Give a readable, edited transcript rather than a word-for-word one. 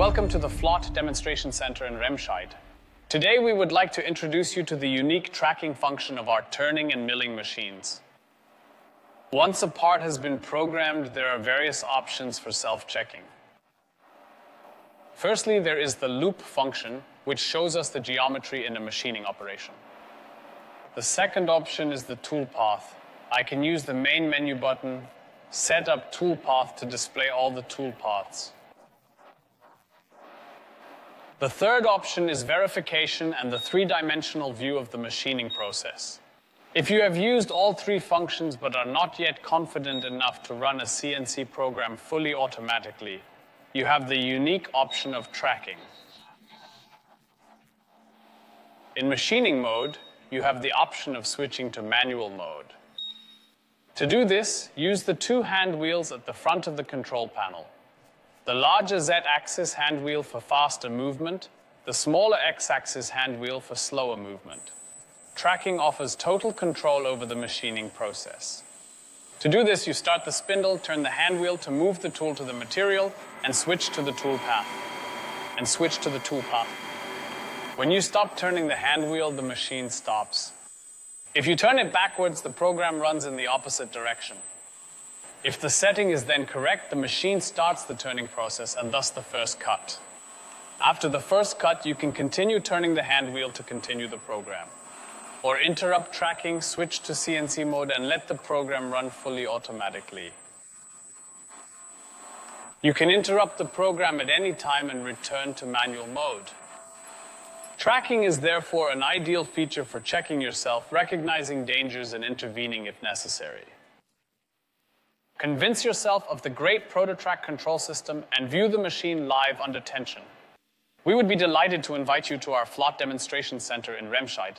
welcome to the FLOTT Demonstration Center in Remscheid. Today we would like to introduce you to the unique tracking function of our turning and milling machines. Once a part has been programmed, there are various options for self-checking. Firstly, there is the loop function, which shows us the geometry in a machining operation. The second option is the toolpath. I can use the main menu button, Set Up Toolpath, to display all the toolpaths. The third option is verification and the three-dimensional view of the machining process. If you have used all three functions but are not yet confident enough to run a CNC program fully automatically, you have the unique option of tracking. In machining mode, you have the option of switching to manual mode. To do this, use the two hand wheels at the front of the control panel. The larger Z-axis hand wheel for faster movement, the smaller X-axis hand wheel for slower movement. Tracking offers total control over the machining process. To do this, you start the spindle, turn the hand wheel to move the tool to the material, and switch to the tool path. When you stop turning the hand wheel, the machine stops. If you turn it backwards, the program runs in the opposite direction. If the setting is then correct, the machine starts the turning process and thus the first cut. After the first cut, you can continue turning the hand wheel to continue the program. Or interrupt tracking, switch to CNC mode, and let the program run fully automatically. You can interrupt the program at any time and return to manual mode. Tracking is therefore an ideal feature for checking yourself, recognizing dangers, and intervening if necessary. Convince yourself of the great ProtoTRAK control system and view the machine live under tension. We would be delighted to invite you to our FLOTT Demonstration Center in Remscheid.